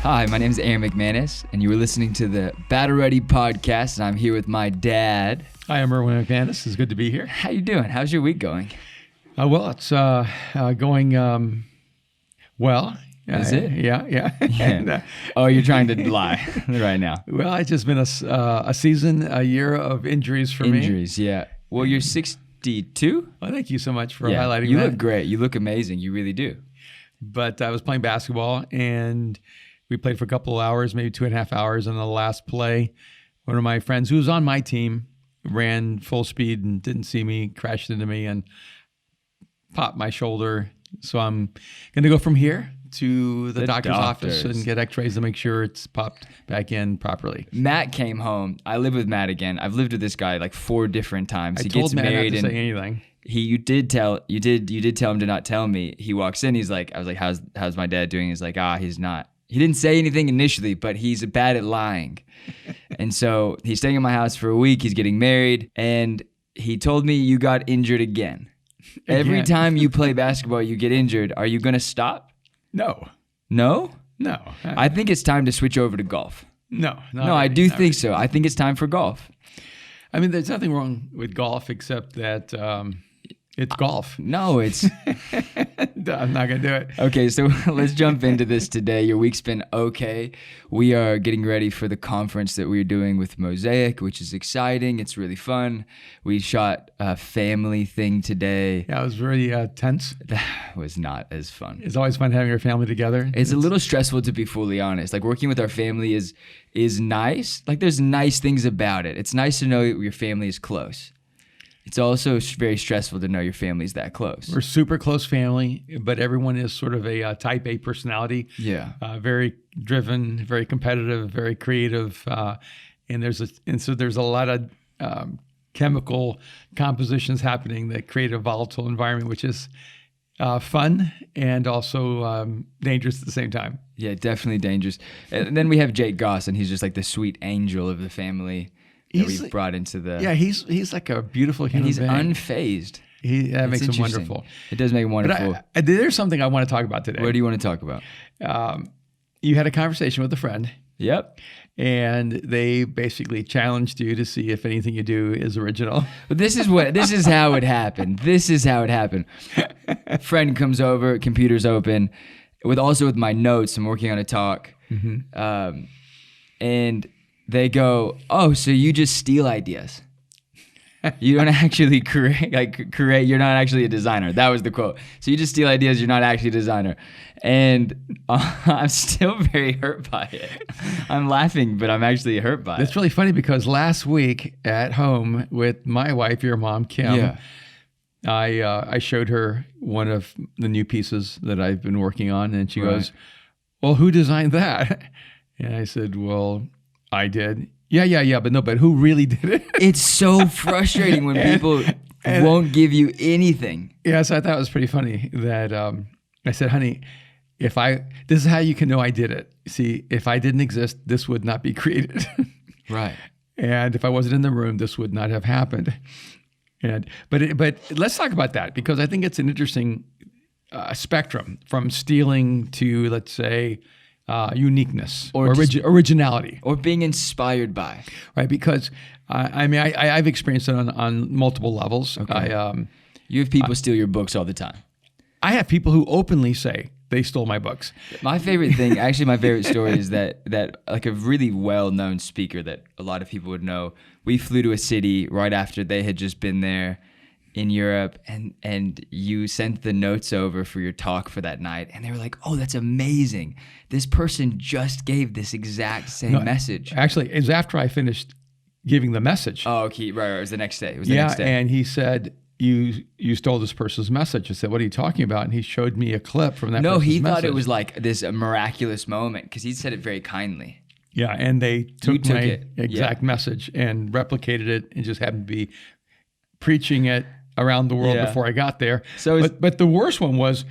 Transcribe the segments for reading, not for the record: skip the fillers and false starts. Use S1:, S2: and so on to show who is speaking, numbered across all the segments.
S1: Hi, my name is Aaron McManus, and you were listening to the Battle Ready podcast, and I'm here with my dad.
S2: Hi, I'm Erwin It's good to be here.
S1: How you doing? How's your week going?
S2: Well, it's going well.
S1: Is it?
S2: Yeah. And,
S1: oh, you're trying to lie right now.
S2: Well, it's just been a year of injuries for me.
S1: Injuries, yeah. Well, you're 62?
S2: Well, thank you so much for highlighting
S1: you
S2: that.
S1: You look great. You look amazing. You really do.
S2: But I was playing basketball, and we played for a couple of hours, maybe 2.5 hours. And the last play, one of my friends who was on my team ran full speed and didn't see me, crashed into me, and popped my shoulder. So I'm going to go from here to the doctor's office and get x-rays to make sure it's popped back in properly.
S1: Matt came home. I live with Matt again. I've lived with this guy like 4 different times.
S2: I
S1: he
S2: told
S1: gets
S2: Matt
S1: married
S2: not to
S1: and
S2: say anything.
S1: You did tell him to not tell me. He walks in, I was like, how's my dad doing? He's like, he's not. He didn't say anything initially, but he's bad at lying. And so he's staying in my house for a week. He's getting married, and he told me you got injured again. Every time you play basketball, you get injured. Are you going to stop?
S2: No.
S1: No?
S2: No.
S1: I think it's time to switch over to golf.
S2: No,
S1: I do think so. I think it's time for golf.
S2: I mean, there's nothing wrong with golf except that it's golf.
S1: No, it's...
S2: I'm not going to do it.
S1: Okay, so let's jump into this today. Your week's been okay. We are getting ready for the conference that we're doing with Mosaic, which is exciting. It's really fun. We shot a family thing today.
S2: Yeah, it was really tense.
S1: That was not as fun.
S2: It's always fun having your family together.
S1: It's a little stressful, to be fully honest. Like, working with our family is nice. Like, there's nice things about it. It's nice to know your family is close. It's also very stressful to know your family's that close.
S2: We're a super close family, but everyone is sort of a type A personality.
S1: Yeah.
S2: Very driven, very competitive, very creative. So there's a lot of chemical compositions happening that create a volatile environment, which is fun and also dangerous at the same time.
S1: Yeah, definitely dangerous. And then we have Jake Goss, and he's just like the sweet angel of the family. We've brought into the...
S2: Yeah, he's like a beautiful human
S1: being.
S2: And
S1: he's unfazed.
S2: That makes him wonderful.
S1: It does make him wonderful.
S2: But there's something I want to talk about today.
S1: What do you want to talk about?
S2: You had a conversation with a friend.
S1: Yep.
S2: And they basically challenged you to see if anything you do is original.
S1: But this is how it happened. Friend comes over, computer's open, with my notes. I'm working on a talk. Mm-hmm. And they go, "Oh, so you just steal ideas? You don't actually create. You're not actually a designer." That was the quote. So you just steal ideas. You're not actually a designer. And I'm still very hurt by it. I'm laughing, but I'm actually hurt by it.
S2: It's really funny because last week at home with my wife, your mom, Kim, I showed her one of the new pieces that I've been working on, and she goes, "Well, who designed that?" And I said, "Well, I did." Yeah, but who really did it?
S1: It's so frustrating when people won't give you anything.
S2: Yeah, so I thought it was pretty funny that I said, "Honey, this is how you can know I did it. See, if I didn't exist, this would not be created."
S1: Right.
S2: And if I wasn't in the room, this would not have happened. But let's talk about that, because I think it's an interesting spectrum from stealing to, let's say, uniqueness or originality,
S1: or being inspired by,
S2: right? Because I've experienced it on multiple levels.
S1: Okay. You have people steal your books all the time.
S2: I have people who openly say they stole my books.
S1: My favorite story is that like a really well-known speaker that a lot of people would know. We flew to a city right after they had just been there in Europe, and you sent the notes over for your talk for that night, and they were like, "Oh, that's amazing. This person just gave this exact same message."
S2: Actually, it was after I finished giving the message.
S1: Oh, okay, right. It was the next day. Next day.
S2: And he said, you stole this person's message. I said, "What are you talking about?" And he showed me a clip from that person's message.
S1: No, he thought it was like this miraculous moment, because he said it very kindly.
S2: Yeah, and they took my exact message and replicated it, and just happened to be preaching it around the world before I got there. But the worst one was,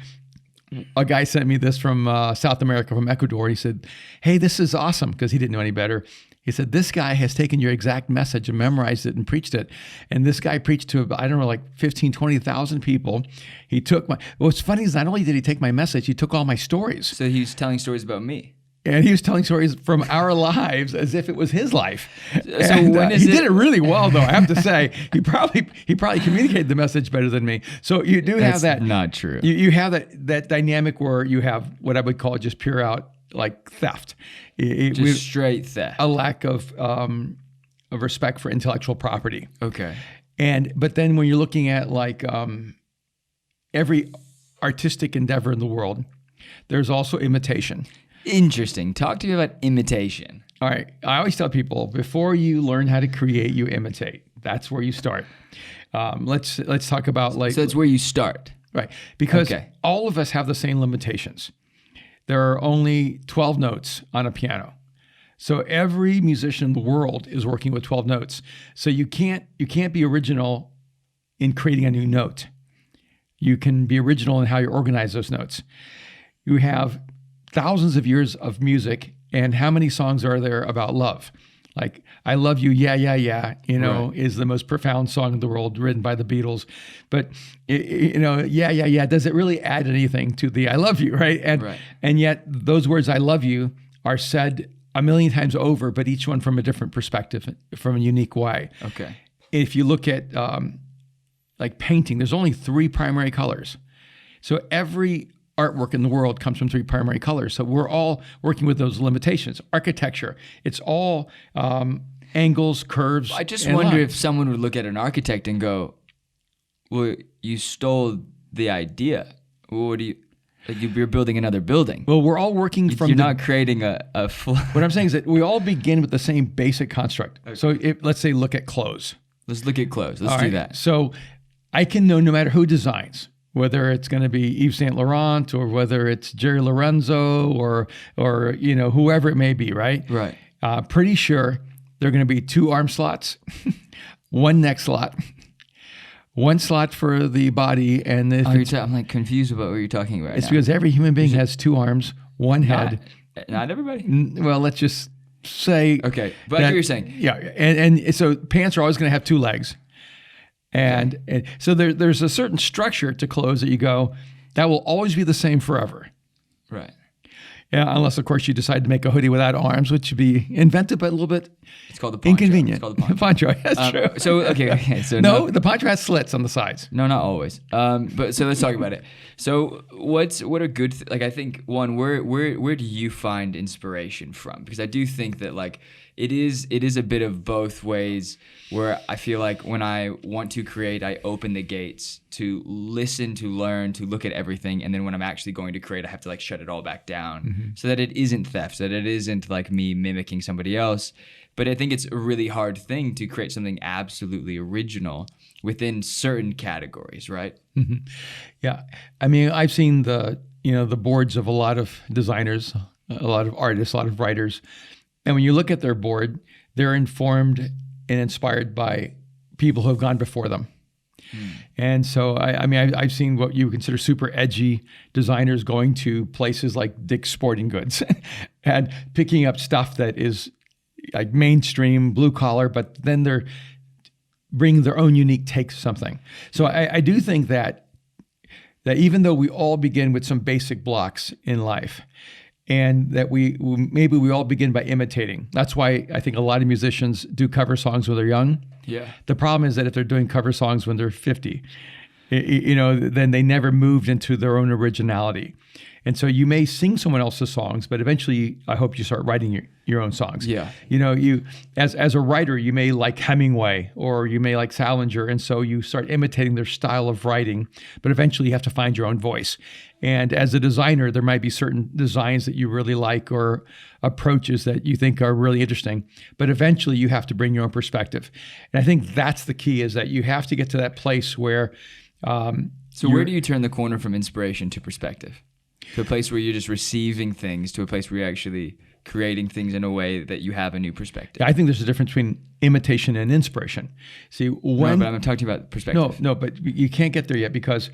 S2: a guy sent me this from South America, from Ecuador. He said, "Hey, this is awesome," because he didn't know any better. He said, "This guy has taken your exact message and memorized it and preached it." And this guy preached to, I don't know, like 15, 20,000 people. He took what's funny is not only did he take my message, he took all my stories.
S1: So he was telling stories about me.
S2: And he was telling stories from our lives as if it was his life.
S1: So when is
S2: he did it really well, though. I have to say, he probably communicated the message better than me. So you do have that.
S1: Not true.
S2: You have that dynamic where you have what I would call just pure out like theft,
S1: just straight theft,
S2: a lack of respect for intellectual property.
S1: Okay.
S2: But then when you're looking at like every artistic endeavor in the world, there's also imitation.
S1: Interesting. Talk to me about imitation.
S2: All right. I always tell people, before you learn how to create, you imitate. That's where you start. Let's talk about like...
S1: So that's where you start.
S2: Right. Because all of us have the same limitations. There are only 12 notes on a piano. So every musician in the world is working with 12 notes. So you can't be original in creating a new note. You can be original in how you organize those notes. You have thousands of years of music, and how many songs are there about love? Like, I Love You, Yeah, Yeah, Yeah, is the most profound song in the world, written by the Beatles. But, Yeah, Yeah, Yeah, does it really add anything to the I love you, right? And yet those words, I love you, are said a million times over, but each one from a different perspective, from a unique way.
S1: Okay.
S2: If you look at like painting, there's only 3 primary colors. So every artwork in the world comes from 3 primary colors. So we're all working with those limitations. Architecture, it's all angles, curves.
S1: I just wonder if someone would look at an architect and go, well, you stole the idea. What do you... Like you're building another building.
S2: Well, we're all working from...
S1: You're not creating a
S2: What I'm saying is that we all begin with the same basic construct. Okay. So let's say look at clothes.
S1: Let's look at clothes. Let's do that.
S2: So I can know no matter who designs, whether it's going to be Yves Saint Laurent or whether it's Jerry Lorenzo or whoever it may be, right?
S1: Right.
S2: Pretty sure there are going to be 2 arm slots, 1 neck slot, 1 slot for the body, and if
S1: I'm like confused about what you're talking about.
S2: It's because every human being has 2 arms, 1 head.
S1: Not everybody.
S2: Well, let's just say.
S1: Okay, but I hear what you're saying.
S2: Yeah, and so pants are always going to have 2 legs. And so there's a certain structure to clothes that you go, that will always be the same forever.
S1: Right.
S2: Yeah, unless, of course, you decide to make a hoodie without arms, which would be inventive, but a little bit
S1: it's called the poncho.
S2: Inconvenient.
S1: It's called the poncho.
S2: That's true.
S1: So, okay. So
S2: no, the poncho has slits on the sides.
S1: No, not always. But so let's talk about it. So what are good, like I think, one, where do you find inspiration from? Because I do think that like it is a bit of both ways where I feel like when I want to create, I open the gates to listen, to learn, to look at everything. And then when I'm actually going to create, I have to like shut it all back down so that it isn't theft, so that it isn't like me mimicking somebody else. But I think it's a really hard thing to create something absolutely original within certain categories, right?
S2: Mm-hmm. Yeah. I mean, I've seen the boards of a lot of designers, a lot of artists, a lot of writers. And when you look at their board, they're informed and inspired by people who have gone before them. And so, I've seen what you would consider super edgy designers going to places like Dick's Sporting Goods and picking up stuff that is like mainstream, blue collar, but then they're bringing their own unique take to something. So I do think that even though we all begin with some basic blocks in life, and that we all begin by imitating. That's why I think a lot of musicians do cover songs when they're young.
S1: Yeah.
S2: The problem is that if they're doing cover songs when they're 50, then they never moved into their own originality. And so you may sing someone else's songs, but eventually I hope you start writing your own songs.
S1: Yeah.
S2: You as a writer, you may like Hemingway or you may like Salinger, and so you start imitating their style of writing, but eventually you have to find your own voice. And as a designer, there might be certain designs that you really like or approaches that you think are really interesting, but eventually you have to bring your own perspective. And I think that's the key, is that you have to get to that place where...
S1: So where do you turn the corner from inspiration to perspective? To a place where you're just receiving things, to a place where you're actually creating things in a way that you have a new perspective.
S2: I think there's a difference between imitation and inspiration. See, when...
S1: No, but I'm talking about perspective.
S2: No, but you can't get there yet, because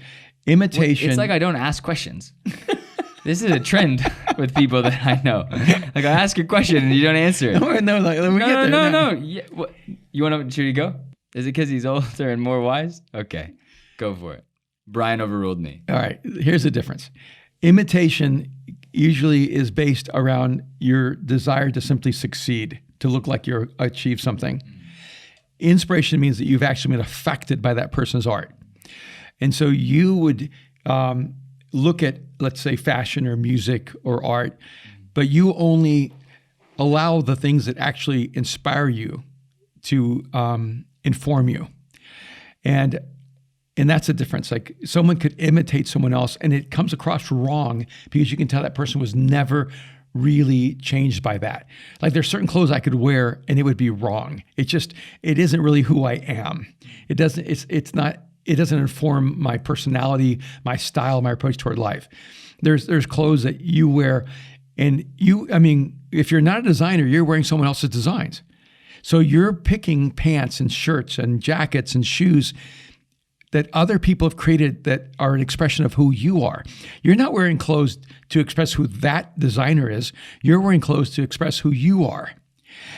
S2: imitation...
S1: It's like I don't ask questions. This is a trend with people that I know. Like I ask a question and you don't answer it. No. Yeah, what, you want to go? Is it because he's older and more wise? Okay, go for it. Brian overruled me.
S2: All right, here's the difference. Imitation usually is based around your desire to simply succeed, to look like you're achieved something. Inspiration means that you've actually been affected by that person's art. And so you would look at, let's say, fashion or music or art, but you only allow the things that actually inspire you to inform you. And that's a difference. Like someone could imitate someone else and it comes across wrong because you can tell that person was never really changed by that. Like there's certain clothes I could wear and it would be wrong. It isn't really who I am. It doesn't inform my personality, my style, my approach toward life. There's clothes that you wear and if you're not a designer, you're wearing someone else's designs. So you're picking pants and shirts and jackets and shoes that other people have created that are an expression of who you are. You're not wearing clothes to express who that designer is. You're wearing clothes to express who you are.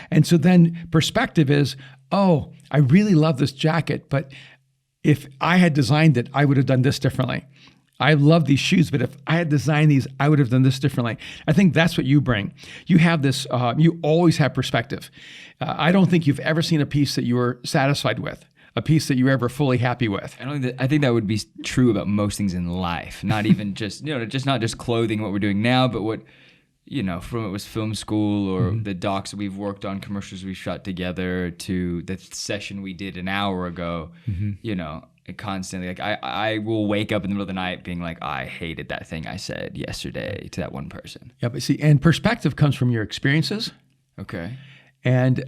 S2: And so then perspective is, oh, I really love this jacket, but if I had designed it, I would have done this differently. I love these shoes, but if I had designed these, I would have done this differently. I think that's what you bring. You have this, you always have perspective. I don't think you've ever seen a piece that you were satisfied with, a piece that you were ever fully happy with.
S1: I think that would be true about most things in life, not even just, not just clothing, what we're doing now, but what, from it was film school or the docs that we've worked on, commercials we shot together to the session we did an hour ago, constantly, like I will wake up in the middle of the night being like, I hated that thing I said yesterday to that one person.
S2: Yeah, but see, and perspective comes from your experiences.
S1: Okay.
S2: And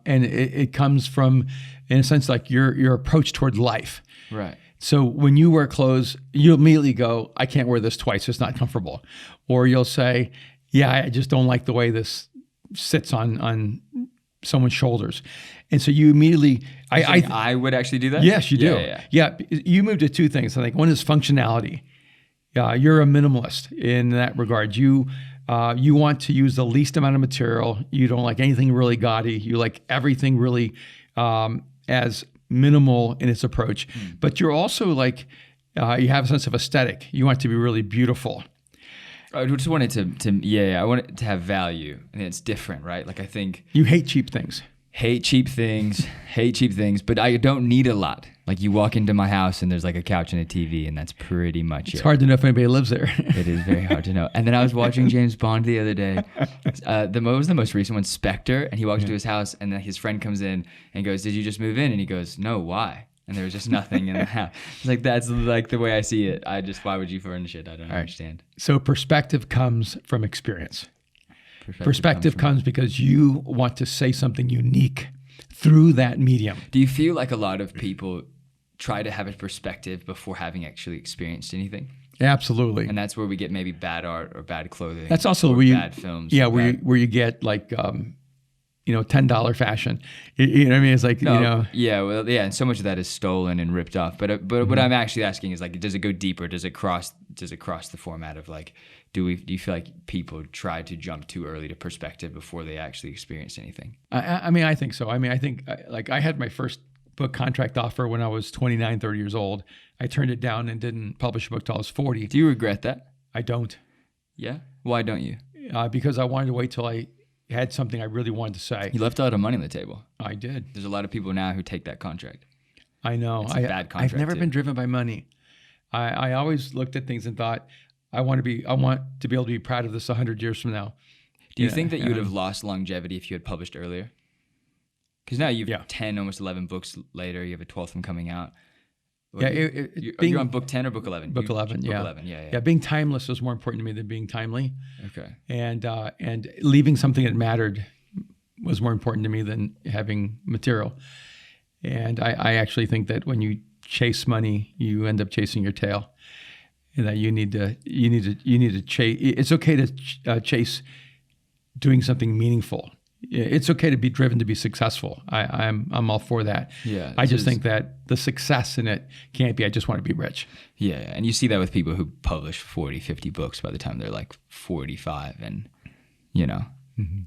S2: it comes from, in a sense, like your approach toward life.
S1: Right.
S2: So when you wear clothes, you immediately go, I can't wear this twice, it's not comfortable. Or you'll say, yeah, I just don't like the way this sits on someone's shoulders. And so you immediately...
S1: I would actually do that?
S2: Yes, you do. Yeah, you move to two things. I think one is functionality. You're a minimalist in that regard. You want to use the least amount of material. You don't like anything really gaudy. You like everything really as minimal in its approach. But you're also like, you have a sense of aesthetic. You want it to be really beautiful.
S1: I just want it to I want it to have value, and it's different, right? Like I think
S2: you hate cheap things.
S1: Hate cheap things, but I don't need a lot. Like you walk into my house and there's like a couch and a TV, and that's pretty much it.
S2: It's hard to know if anybody lives there.
S1: It is very hard to know. And then I was watching James Bond the other day. What was the most recent one? Spectre. And he walks into his house, and then his friend comes in and goes, "Did you just move in?" And he goes, "No, why?" And there was just nothing in the house. It's like, that's like the way I see it. Why would you furnish it? I don't understand.
S2: So perspective comes from experience. Perspective comes because you want to say something unique through that medium.
S1: Do you feel like a lot of people try to have a perspective before having actually experienced anything?
S2: Absolutely.
S1: And that's where we get maybe bad art or bad clothing.
S2: That's also where
S1: bad films.
S2: Yeah, where you get like $10 fashion. You know what I mean? It's like,
S1: Yeah, well, yeah, and so much of that is stolen and ripped off. But what I'm actually asking is like, does it go deeper? Does it cross the format of like, do you feel like people try to jump too early to perspective before they actually experience anything?
S2: I think so. I think I had my first book contract offer when I was 29, 30 years old. I turned it down and didn't publish a book till I was 40.
S1: Do you regret that?
S2: I don't.
S1: Yeah? Why don't you?
S2: Because I wanted to wait till I had something I really wanted to say.
S1: You left a lot of money on the table.
S2: I did.
S1: There's a lot of people now who take that contract.
S2: I know.
S1: It's a bad contract.
S2: I've never been driven by money. I always looked at things and thought, I want to be able to be proud of this 100 years from now.
S1: Do you think that you would have lost longevity if you had published earlier? Because now you've 10, almost 11 books later. You have a 12th one coming out. You're on book 10 or book 11?
S2: Book 11,
S1: Book 11, yeah.
S2: Yeah, being timeless was more important to me than being timely.
S1: Okay.
S2: And leaving something that mattered was more important to me than having material. And I actually think that when you chase money, you end up chasing your tail. And that you need to chase. It's okay to chase doing something meaningful. It's okay to be driven to be successful. I'm all for that.
S1: Yeah.
S2: I just think that the success in it can't be, I just want to be rich.
S1: Yeah. And you see that with people who publish 40, 50 books by the time they're like 45 and,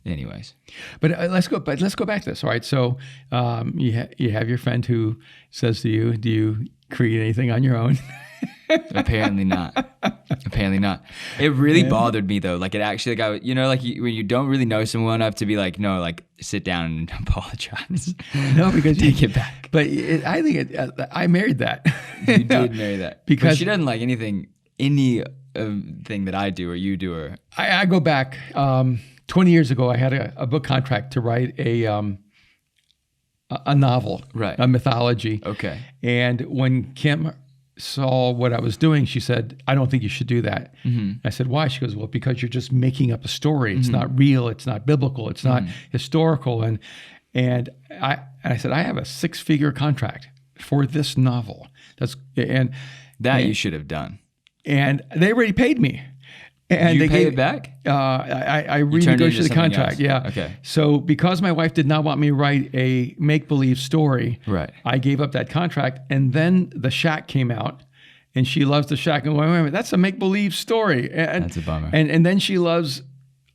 S1: anyways.
S2: But let's go back to this. All right. So you have your friend who says to you, do you create anything on your own?
S1: Apparently not. Apparently not. It really bothered me though. Like it actually, like when you don't really know someone enough to be like, no, like sit down and apologize.
S2: No, because
S1: take it back.
S2: But I think I married that.
S1: You did marry that
S2: because
S1: but she doesn't like any thing that I do or you do or.
S2: I go back 20 years ago. I had a book contract to write a novel,
S1: right?
S2: A mythology.
S1: Okay.
S2: And when Kim saw what I was doing, she said, I don't think you should do that. I said, why? She goes, well, because you're just making up a story. It's not real. It's not biblical. It's not historical. And I said, I have a 6-figure contract for this novel.
S1: You should have done.
S2: And they already paid me. And
S1: you paid it back?
S2: I renegotiated the contract.
S1: Else.
S2: Yeah.
S1: Okay.
S2: So because my wife did not want me to write a make-believe story,
S1: right,
S2: I gave up that contract. And then The Shack came out, and she loves The Shack. And wait a minute, that's a make-believe story. And
S1: that's a bummer.
S2: And then she loves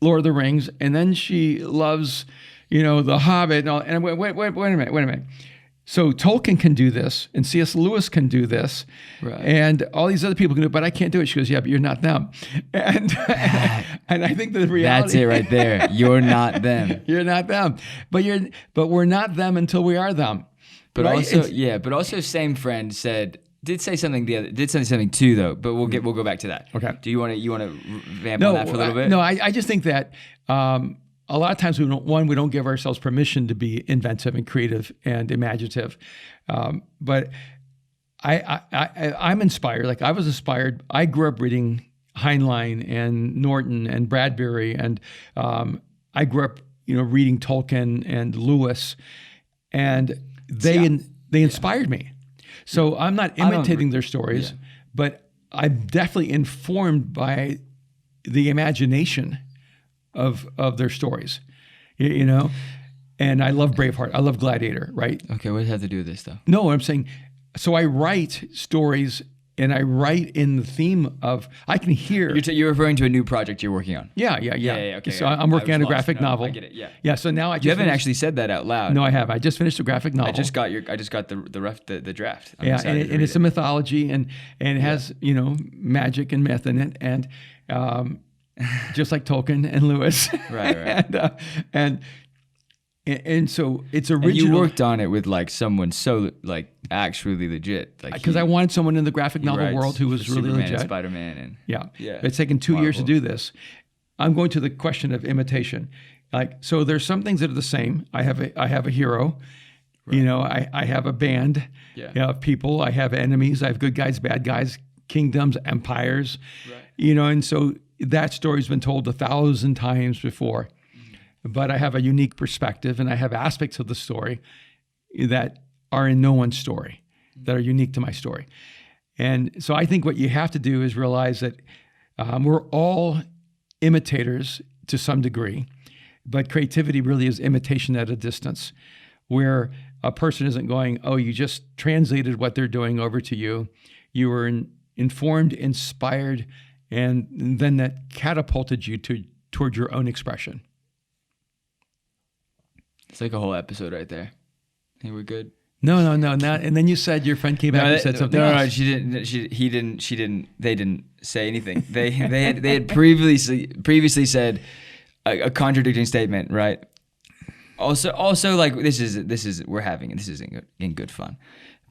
S2: Lord of the Rings, and then she loves, The Hobbit. And all. And wait a minute. So Tolkien can do this, and C.S. Lewis can do this,
S1: right,
S2: and all these other people can do it, but I can't do it. She goes, yeah, but you're not them. And I think the reality...
S1: That's it right there. You're not them.
S2: You're not them. But we're not them until we are them.
S1: But right? But also same friend did say something too though, but we'll go back to that.
S2: Okay.
S1: Do you want to vamp on that for a little bit?
S2: No, I just think that a lot of times we don't give ourselves permission to be inventive and creative and imaginative. But I'm inspired. Like I was inspired. I grew up reading Heinlein and Norton and Bradbury, and I grew up, reading Tolkien and Lewis, and they inspired me. So I'm not imitating their stories, but I'm definitely informed by the imagination of their stories, and I love Braveheart. I love Gladiator, right?
S1: Okay, what does that have to do with this though?
S2: No, I'm saying, so I write stories, and I write in the theme of, I can hear.
S1: You're referring to a new project you're working on.
S2: Yeah.
S1: Okay.
S2: So I'm working on a graphic novel.
S1: I get it. Yeah.
S2: Yeah. So now
S1: You haven't actually said that out loud.
S2: No, I have. I just finished a graphic novel.
S1: I just got the draft.
S2: I'm and it's a mythology, and it has magic and myth in it, and just like Tolkien and Lewis.
S1: Right.
S2: and so it's original.
S1: And you worked on it with like someone so like actually legit, like
S2: because I wanted someone in the graphic novel world who was really
S1: Superman
S2: legit.
S1: And Spider-Man and
S2: yeah. It's taken 2 years to do this. I'm going to the question of imitation. Like, so there's some things that are the same. I have a hero. Right. I have a band of people. I have enemies. I have good guys, bad guys, kingdoms, empires. Right. And so that story's been told 1,000 times before. But I have a unique perspective, and I have aspects of the story that are in no one's story, that are unique to my story. And so I think what you have to do is realize that we're all imitators to some degree, but creativity really is imitation at a distance, where a person isn't going, oh, you just translated what they're doing over to you. You were informed, inspired, and then that catapulted you toward your own expression.
S1: It's like a whole episode right there. I think we're good.
S2: No. Not, and then you said your friend came back and said something else.
S1: No, she didn't. They didn't say anything. They had previously said a contradicting statement, right? Also, like this is we're having it. This is in good fun,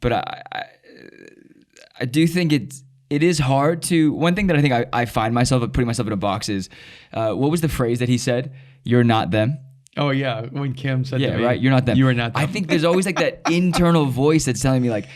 S1: but I do think it is hard to. One thing that I think I find myself putting myself in a box is, what was the phrase that he said? You're not them.
S2: Oh yeah, when Kim said to me,
S1: right, you're not them.
S2: You are not them.
S1: I think there's always like that internal voice that's telling me like,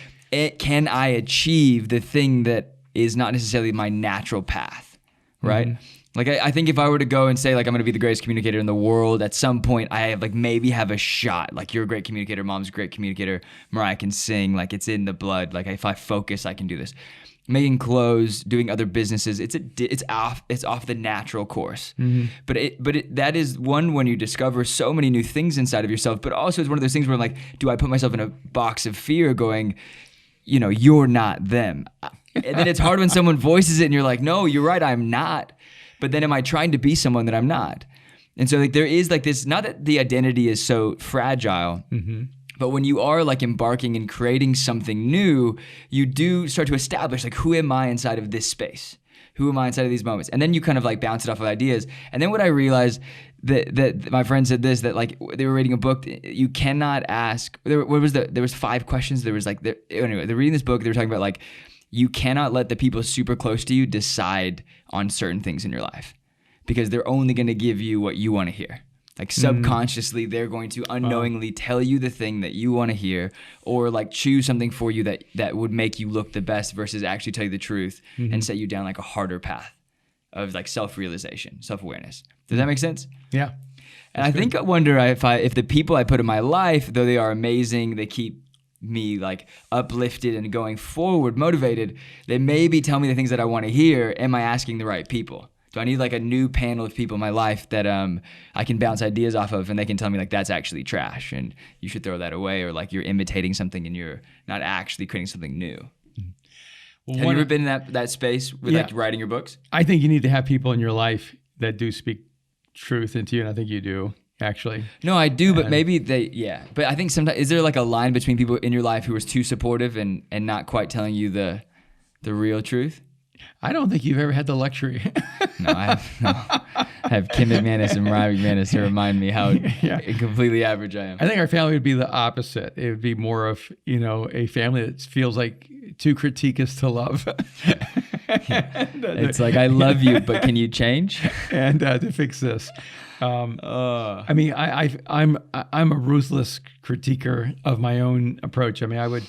S1: can I achieve the thing that is not necessarily my natural path, right? Mm-hmm. Like I think if I were to go and say like I'm going to be the greatest communicator in the world, at some point I have maybe have a shot. Like you're a great communicator, Mom's a great communicator, Mariah can sing, like it's in the blood. Like if I focus, I can do this. Making clothes, doing other businesses, it's off the natural course. Mm-hmm. But that is one when you discover so many new things inside of yourself. But also it's one of those things where I'm like, do I put myself in a box of fear, going, you're not them? And then it's hard when someone voices it, and you're like, no, you're right, I'm not. But then am I trying to be someone that I'm not? And so like there is like this. Not that the identity is so fragile. Mm-hmm. But when you are like embarking and creating something new, you do start to establish like, who am I inside of this space? Who am I inside of these moments? And then you kind of like bounce it off of ideas. And then what I realized that my friend said this, that like they were reading a book, you cannot ask, there was 5 questions. There was like, anyway, they're reading this book, they were talking about like, you cannot let the people super close to you decide on certain things in your life, because they're only going to give you what you want to hear. Like subconsciously, they're going to unknowingly tell you the thing that you want to hear, or like choose something for you that would make you look the best versus actually tell you the truth and set you down like a harder path of like self-realization, self-awareness. Does that make sense?
S2: Yeah.
S1: And I think I wonder if the people I put in my life, though they are amazing, they keep me like uplifted and going forward, motivated, they maybe tell me the things that I want to hear. Am I asking the right people? Do I need like a new panel of people in my life that I can bounce ideas off of, and they can tell me like, that's actually trash and you should throw that away, or like you're imitating something and you're not actually creating something new? Well, have you ever been in that space with like writing your books?
S2: I think you need to have people in your life that do speak truth into you, and I think you do, actually.
S1: No, I do, but maybe but I think sometimes, is there like a line between people in your life who are too supportive and not quite telling you the real truth?
S2: I don't think you've ever had the luxury.
S1: No, I have Kim McManus and Ryan McManus to remind me how completely average I am.
S2: I think our family would be the opposite. It would be more of, a family that feels like to critique is to love.
S1: It's like, I love you, but can you change?
S2: And to fix this. I mean, I'm a ruthless critiquer of my own approach. I mean,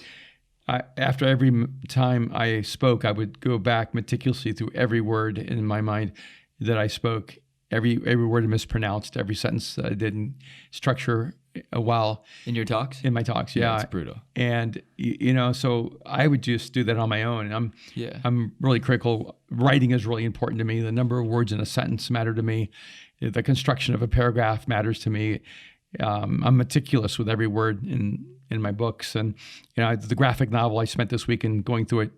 S2: after every time I spoke, I would go back meticulously through every word in my mind that I spoke, every word I mispronounced, every sentence I didn't structure well.
S1: In your talks?
S2: In my talks, yeah.
S1: It's brutal.
S2: And, so I would just do that on my own. And I'm really critical. Writing is really important to me. The number of words in a sentence matter to me. The construction of a paragraph matters to me. I'm meticulous with every word in my books. And the graphic novel, I spent this weekend going through it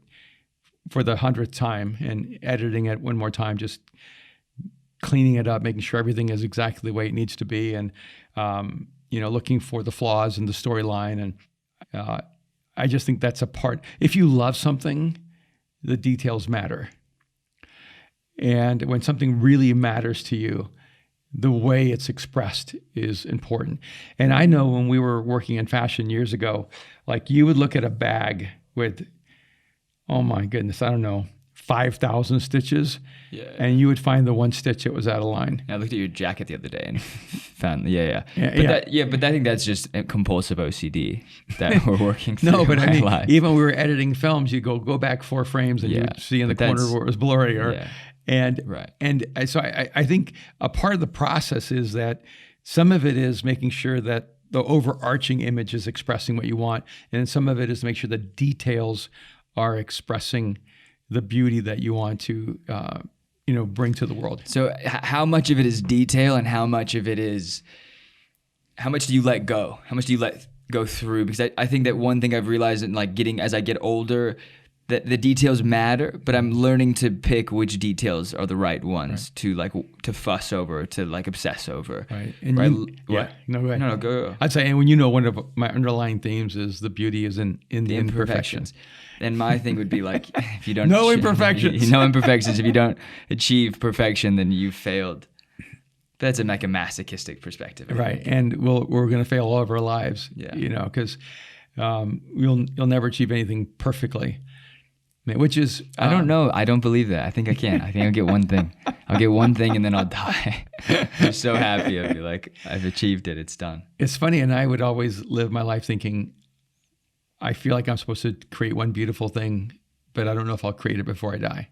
S2: for the 100th time and editing it one more time, just cleaning it up, making sure everything is exactly the way it needs to be, and looking for the flaws in the storyline. And I just think that's a part. If you love something, the details matter. And when something really matters to you, the way it's expressed is important. And I know when we were working in fashion years ago, like you would look at a bag with, oh my goodness, I don't know, 5,000 stitches, and you would find the one stitch that was out of line.
S1: I looked at your jacket the other day and found, but I think that's just a compulsive OCD that we're working through.
S2: No, but I mean, even when we were editing films, you go back 4 frames and you'd see in the corner where it was blurry, and so I think a part of the process is that some of it is making sure that the overarching image is expressing what you want, and some of it is to make sure the details are expressing the beauty that you want to bring to the world. So
S1: how much of it is detail, and how much of it is, how much do you let go? How much do you let go through? Because I think that one thing I've realized in like as I get older, that the details matter, but I'm learning to pick which details are the right ones to fuss over, to like obsess over.
S2: Right. And go ahead.
S1: No, go.
S2: I'd say, and when one of my underlying themes is the beauty is in the imperfections.
S1: And my thing would be like, if you don't
S2: no imperfections.
S1: No imperfections. If you don't achieve perfection, then you've failed. That's like a masochistic perspective.
S2: Right. And we're going to fail all of our lives.
S1: Yeah.
S2: Because you'll never achieve anything perfectly. Which is...
S1: I don't know. I don't believe that. I think I can. I think I'll get one thing. I'll get one thing and then I'll die. I'm so happy. I'll be like, I've achieved it. It's done.
S2: It's funny. And I would always live my life thinking, I feel like I'm supposed to create one beautiful thing, but I don't know if I'll create it before I die.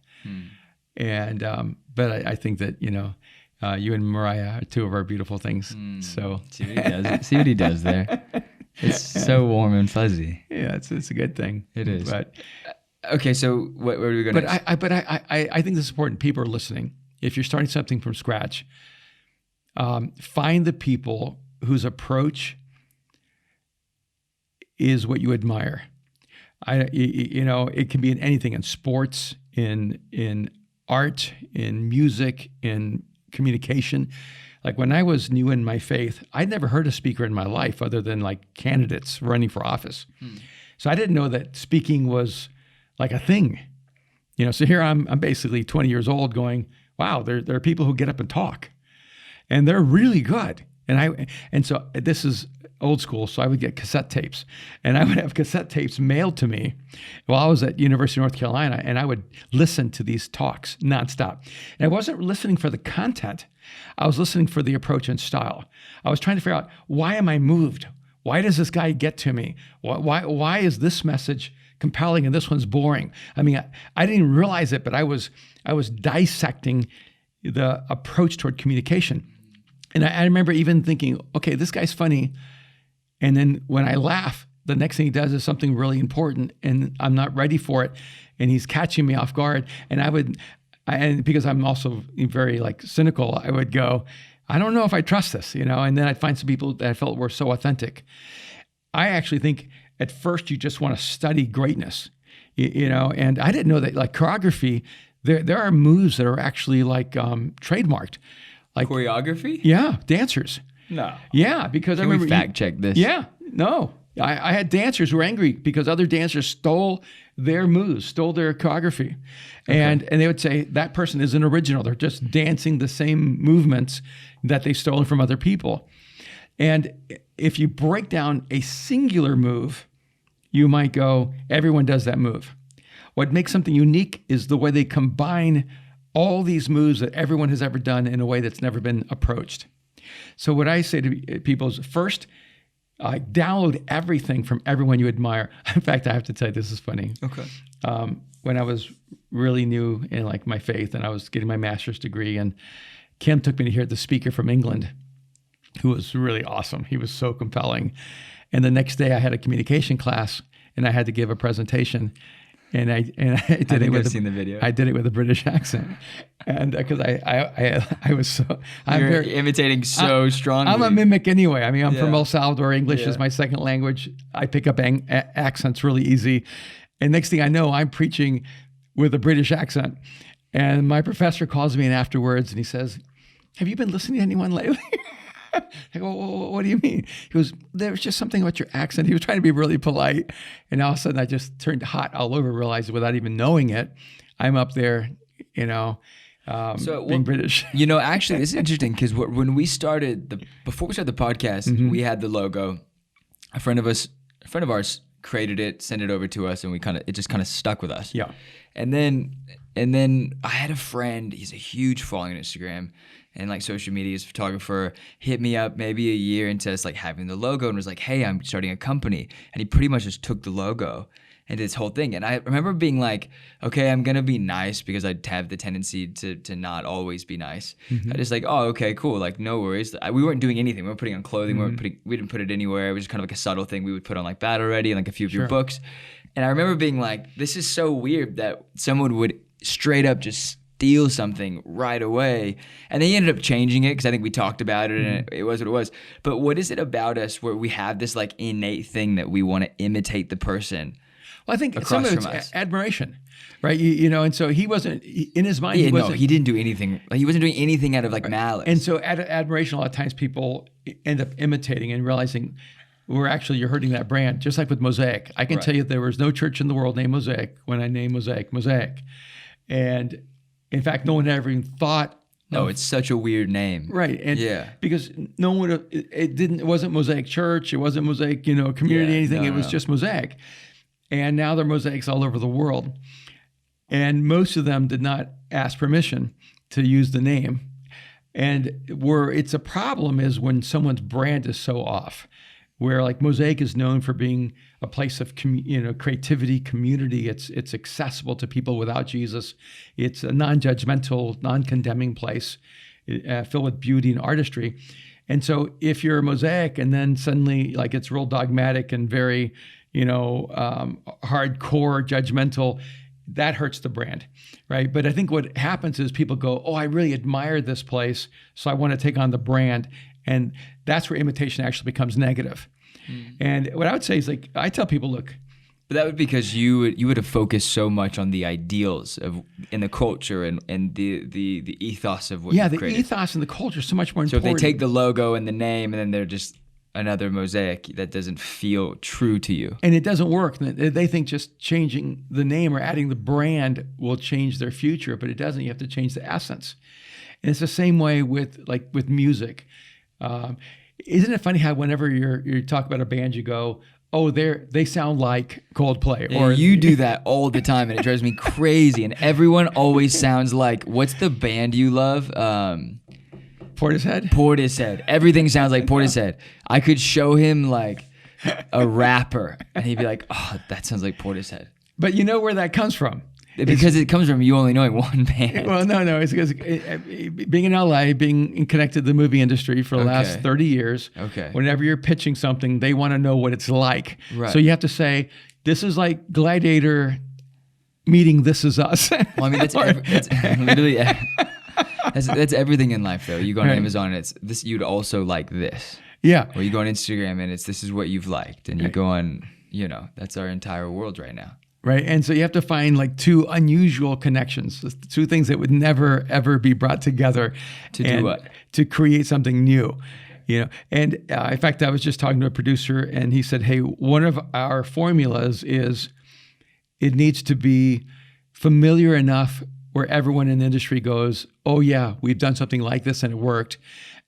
S2: And but I think that, you and Mariah are 2 of our beautiful things. So
S1: see what he does. See what he does there. It's so warm and fuzzy.
S2: Yeah, it's a good thing.
S1: It is.
S2: But...
S1: Okay, so where do we go next?
S2: I think this is important. People are listening. If you're starting something from scratch, find the people whose approach is what you admire. It can be in anything, in sports, in art, in music, in communication. Like when I was new in my faith, I'd never heard a speaker in my life other than like candidates running for office. So I didn't know that speaking was like a thing. So here I'm basically 20 years old going, wow, there are people who get up and talk, and they're really good. And so this is old school, so I would get cassette tapes, and I would have cassette tapes mailed to me while I was at University of North Carolina, and I would listen to these talks nonstop. And I wasn't listening for the content. I was listening for the approach and style. I was trying to figure out, why am I moved? Why does this guy get to me? Why is this message compelling and this one's boring? I mean, I didn't even realize it, but I was dissecting the approach toward communication. And I remember even thinking, okay, this guy's funny. And then when I laugh, the next thing he does is something really important, and I'm not ready for it, and he's catching me off guard. And because I'm also very like cynical, I would go, I don't know if I trust this, and then I'd find some people that I felt were so authentic. I actually think at first you just want to study greatness, and I didn't know that like choreography, there are moves that are actually like trademarked. Like
S1: choreography?
S2: Yeah, dancers.
S1: No.
S2: Yeah, because
S1: Can
S2: I remember
S1: we fact check this?
S2: Yeah, no. I had dancers who were angry because other dancers stole their moves, stole their choreography. Okay. And they would say that person isn't original. They're just dancing the same movements that they've stolen from other people. And if you break down a singular move, you might go, everyone does that move. What makes something unique is the way they combine all these moves that everyone has ever done in a way that's never been approached. So what I say to people is, first, download everything from everyone you admire. In fact, I have to tell you, this is funny.
S1: Okay.
S2: When I was really new in like my faith and I was getting my master's degree, and Kim took me to hear the speaker from England, who was really awesome. He was so compelling. And the next day I had a communication class and I had to give a presentation. And I did it with
S1: seen the video.
S2: I did it with a British accent, and because I was so
S1: You're imitating so strongly.
S2: I'm a mimic anyway. I mean, I'm from El Salvador. English is my second language. I pick up accents really easy, and next thing I know, I'm preaching with a British accent. And my professor calls me in afterwards, and he says, "Have you been listening to anyone lately?" I go, well, what do you mean? He goes, there was just something about your accent. He was trying to be really polite. And all of a sudden I just turned hot all over, realized without even knowing it, I'm up there, being British.
S1: Actually, this is interesting because when we started, before we started the podcast, we had the logo. A friend of ours created it, sent it over to us, and it just kind of stuck with us.
S2: Yeah.
S1: And then I had a friend, he's a huge following on Instagram and like social media, he's a photographer, hit me up maybe a year into us like having the logo and was like, hey, I'm starting a company. And he pretty much just took the logo and did this whole thing. And I remember being like, okay, I'm going to be nice because I have the tendency to not always be nice. I just like, oh, okay, cool. Like, no worries. We weren't doing anything. We weren't putting on clothing. We didn't put it anywhere. It was just kind of like a subtle thing we would put on like Battle Ready and like a few of your books. And I remember being like, this is so weird that someone would straight up just steal something right away. And they ended up changing it because I think we talked about it and it was what it was. But what is it about us where we have this like innate thing that we want to imitate the person?
S2: Well, I think some of it's admiration, right? And so he wasn't, in his mind,
S1: he didn't do anything. Like, he wasn't doing anything out of like malice.
S2: And so admiration, a lot of times people end up imitating and realizing, you're hurting that brand. Just like with Mosaic. I can tell you there was no church in the world named Mosaic when I named Mosaic. And in fact, no one ever even thought.
S1: No, it's such a weird name.
S2: Right. And because no one would, it wasn't Mosaic Church. It wasn't Mosaic, community, anything. It was just Mosaic. And now there are mosaics all over the world. And most of them did not ask permission to use the name. And where it's a problem is when someone's brand is so off. Where like Mosaic is known for being a place of creativity, community. It's accessible to people without Jesus. It's a non-judgmental, non-condemning place filled with beauty and artistry. And so if you're a Mosaic and then suddenly like it's real dogmatic and very hardcore, judgmental, that hurts the brand, right? But I think what happens is people go, oh, I really admire this place, so I want to take on the brand. And that's where imitation actually becomes negative. And what I would say is like, I tell people, look,
S1: But that would be because you would have focused so much on the ideals of in the culture and the ethos of what you created.
S2: Yeah, the ethos and the culture is so much more important.
S1: So if they take the logo and the name and then they're just another Mosaic, that doesn't feel true to you.
S2: And it doesn't work. They think just changing the name or adding the brand will change their future, but it doesn't. You have to change the essence. And it's the same way with music. Isn't it funny how whenever you talk about a band, you go, oh, they sound like Coldplay.
S1: Or you do that all the time, and it drives me crazy. And everyone always sounds like, what's the band you love?
S2: Portishead?
S1: Portishead. Everything sounds like Portishead. I could show him like a rapper, and he'd be like, oh, that sounds like Portishead.
S2: But you know where that comes from.
S1: Because it comes from you only knowing one band.
S2: Well, no. It's because being in LA, being connected to the movie industry for the last 30 years, whenever you're pitching something, they want to know what it's like. Right. So you have to say, this is like Gladiator meeting This Is Us.
S1: Well, I mean, that's literally... That's everything in life, though. You go on Amazon, and it's this. You'd also like this.
S2: Yeah.
S1: Or you go on Instagram, and it's this is what you've liked. And you go on, that's our entire world right now.
S2: Right. And so you have to find like two unusual connections, two things that would never, ever be brought together.
S1: To do what?
S2: To create something new. And in fact, I was just talking to a producer, and he said, hey, one of our formulas is it needs to be familiar enough where everyone in the industry goes, oh yeah, we've done something like this and it worked.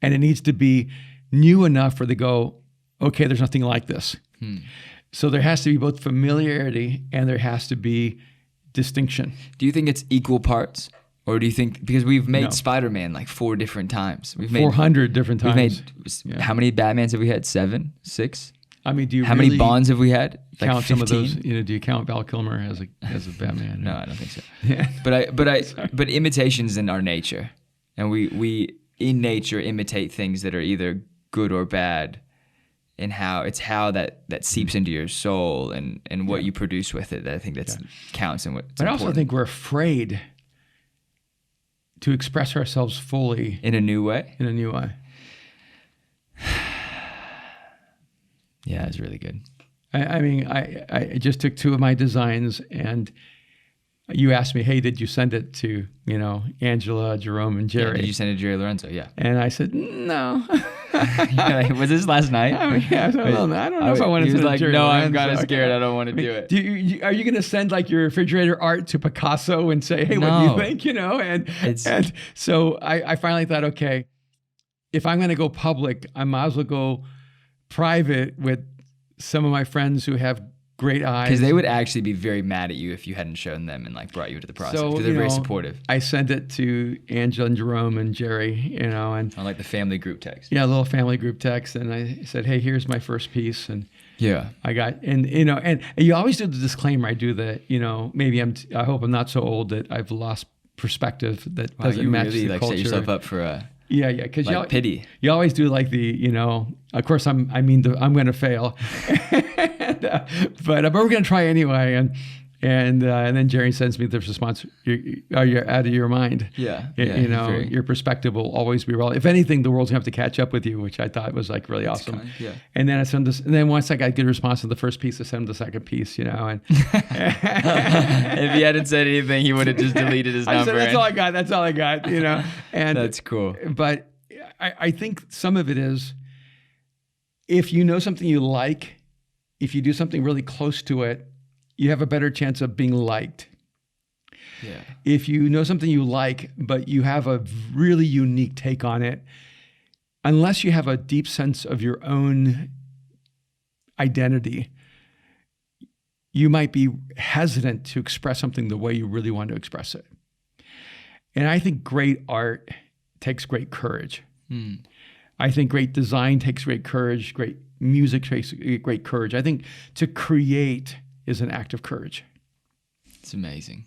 S2: And it needs to be new enough where they go, okay, there's nothing like this. So there has to be both familiarity and there has to be distinction.
S1: Do you think it's equal parts? Or do you think, because we've made Spider-Man like 4 different times. We've made
S2: 400 different times.
S1: How many Batmans have we had? 7? 6?
S2: I mean, do you
S1: how many Bonds have we had? Like
S2: count
S1: 15?
S2: Some of those? Do you count Val Kilmer as a Batman?
S1: No, I don't think so. Yeah. But imitation's in our nature, and we in nature imitate things that are either good or bad, and how that seeps into your soul and what you produce with it. That I think that counts and what's important.
S2: I also think we're afraid to express ourselves fully
S1: in a new way.
S2: In a new way.
S1: Yeah, it's really good.
S2: I mean, I just took 2 of my designs, and you asked me, hey, did you send it to, Angela, Jerome, and Jerry?
S1: Yeah, did you send it to Jerry Lorenzo? Yeah.
S2: And I said, no.
S1: Like, was this last night?
S2: I don't know if I want to send it to Jerry
S1: no,
S2: Lorenzo.
S1: I'm kind of scared. I don't want to do it.
S2: Are you going to send like your refrigerator art to Picasso and say, hey, what do you think? And so I finally thought, okay, if I'm going to go public, I might as well go private with some of my friends who have great eyes.
S1: Because they would actually be very mad at you if you hadn't shown them and like brought you into the process. Because they're very supportive.
S2: I sent it to Angela and Jerome and Jerry, and
S1: on like the family group text.
S2: Yeah, a little family group text, and I said, hey, here's my first piece, and I got, and you always do the disclaimer. I do the, maybe I hope I'm not so old that I've lost perspective that doesn't match
S1: really,
S2: the culture.
S1: Set yourself up for a.
S2: Yeah, because
S1: like pity.
S2: You always do like the, of course I'm going to fail, but we're going to try anyway. And then Jerry sends me this response, you're out of your mind.
S1: Yeah.
S2: Your perspective will always be relevant. If anything, the world's going to have to catch up with you, which I thought was like really awesome.
S1: Kind, yeah.
S2: And then I sent this, and then once I got a good response to the first piece, I sent him the second piece, and
S1: if he hadn't said anything, he would have just deleted his number.
S2: I said, that's all I got, and
S1: that's cool.
S2: But I think some of it is, if you know something you like, if you do something really close to it, you have a better chance of being liked.
S1: Yeah.
S2: If you know something you like, but you have a really unique take on it, unless you have a deep sense of your own identity, you might be hesitant to express something the way you really want to express it. And I think great art takes great courage. I think great design takes great courage. Great music takes great courage. I think to create is an act of courage.
S1: It's amazing.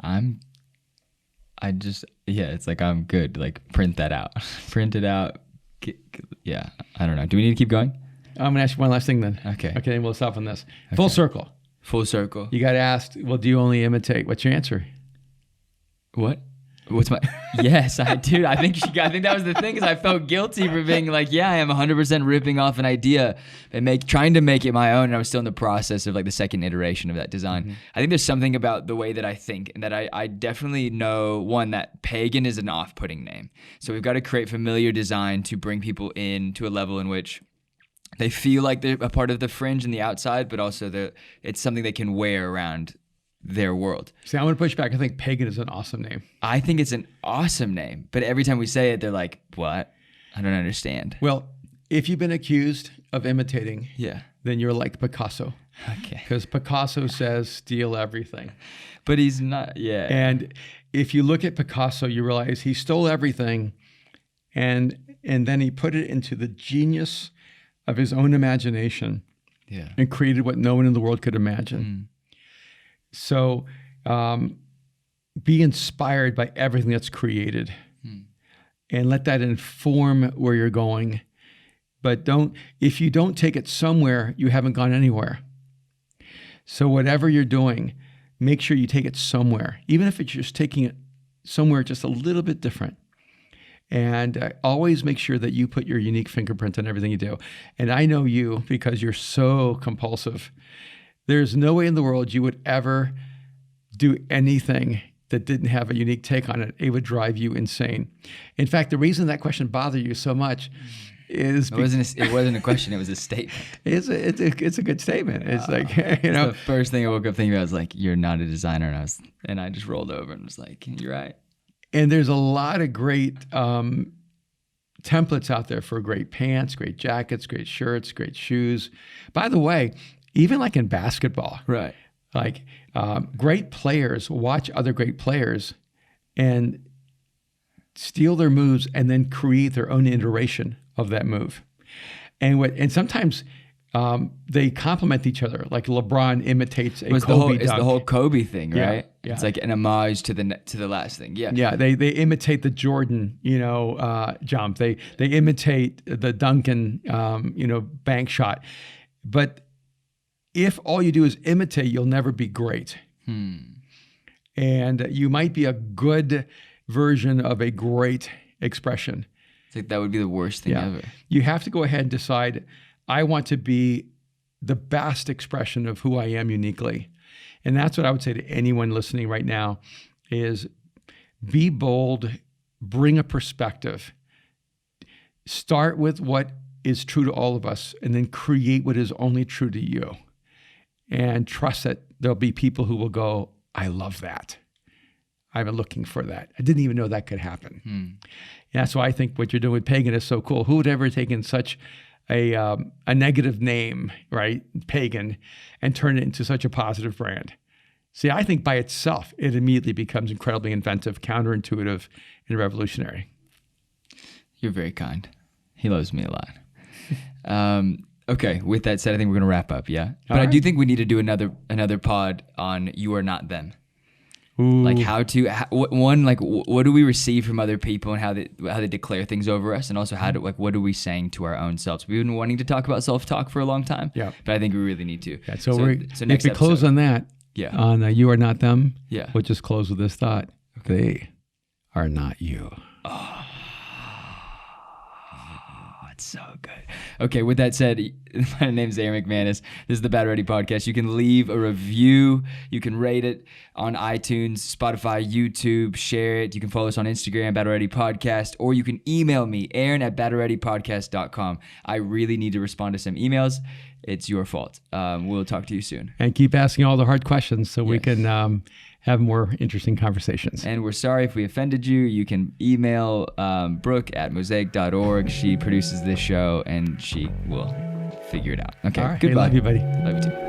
S1: It's like I'm good. Like print that out. Print it out. Yeah, I don't know. Do we need to keep going?
S2: I'm going to ask you one last thing then.
S1: Okay.
S2: Okay, then we'll stop on this. Okay. Full circle.
S1: Full circle.
S2: You got asked, well, do you only imitate? What's your answer?
S1: What? What's my? Yes, I do. I think that was the thing, is I felt guilty for being like, yeah, I am 100% ripping off an idea and trying to make it my own. And I was still in the process of like the second iteration of that design. Mm-hmm. I think there's something about the way that I think, and that I definitely know, one, that pagan is an off-putting name. So we've got to create familiar design to bring people in to a level in which they feel like they're a part of the fringe and the outside, but also it's something they can wear around their world.
S2: See, I'm going to push back. I think pagan is an awesome name.
S1: I think it's an awesome name, but every time we say it, they're like, what? I don't understand.
S2: Well, if you've been accused of imitating,
S1: yeah,
S2: then you're like Picasso.
S1: Okay.
S2: Because Picasso says steal everything.
S1: But he's not, yeah.
S2: And if you look at Picasso, you realize he stole everything and then he put it into the genius of his own imagination,
S1: yeah, and
S2: created what no one in the world could imagine. Mm. So be inspired by everything that's created and let that inform where you're going. But if you don't take it somewhere, you haven't gone anywhere. So whatever you're doing, make sure you take it somewhere, even if it's just taking it somewhere just a little bit different. And always make sure that you put your unique fingerprint on everything you do. And I know you because you're so compulsive. There's no way in the world you would ever do anything that didn't have a unique take on it. It would drive you insane. In fact, the reason that question bothered you so much is...
S1: It wasn't a question, it was a statement.
S2: It's a good statement. It's like, you know...
S1: The first thing I woke up thinking about was like, you're not a designer. And I just rolled over and was like, you're right.
S2: And there's a lot of great templates out there for great pants, great jackets, great shirts, great shoes. By the way, even like in basketball,
S1: right?
S2: Like great players watch other great players and steal their moves and then create their own iteration of that move. And sometimes they complement each other. Like LeBron imitates a Kobe dunk.
S1: It's the whole Kobe thing, right?
S2: Yeah, yeah.
S1: It's like an homage to the last thing. Yeah.
S2: Yeah. They imitate the Jordan, jump. They imitate the Duncan, bank shot. But if all you do is imitate, you'll never be great. And you might be a good version of a great expression.
S1: It's like that would be the worst thing ever.
S2: You have to go ahead and decide, I want to be the best expression of who I am uniquely. And that's what I would say to anyone listening right now is be bold, bring a perspective. Start with what is true to all of us and then create what is only true to you. And trust that there'll be people who will go, I love that. I've been looking for that. I didn't even know that could happen. And that's why I think what you're doing with pagan is so cool. Who would ever taken such a negative name, right, pagan, and turn it into such a positive brand? See, I think by itself, it immediately becomes incredibly inventive, counterintuitive, and revolutionary.
S1: You're very kind. He loves me a lot. Okay, with that said, I think we're going to wrap up, yeah? But right. I do think we need to do another pod on You Are Not Them. Ooh. Like what do we receive from other people and how they declare things over us, and also what are we saying to our own selves? We've been wanting to talk about self-talk for a long time, but I think we really need to.
S2: Yeah, so next if we close on that, on You Are Not Them, we'll just close with this thought. Okay. They are not you.
S1: Oh, it's so good. Okay, with that said, my name's Aaron McManus. This is the Battle Ready Podcast. You can leave a review. You can rate it on iTunes, Spotify, YouTube, share it. You can follow us on Instagram, Battle Ready Podcast, or you can email me, aaron@battlereadypodcast.com. I really need to respond to some emails. It's your fault. We'll talk to you soon.
S2: And keep asking all the hard questions so we can have more interesting conversations.
S1: And we're sorry if we offended you. You can email Brooke at mosaic.org. She produces this show, and she will figure it out. Okay,
S2: all right.
S1: goodbye.
S2: Hey, love you, buddy.
S1: Love you too.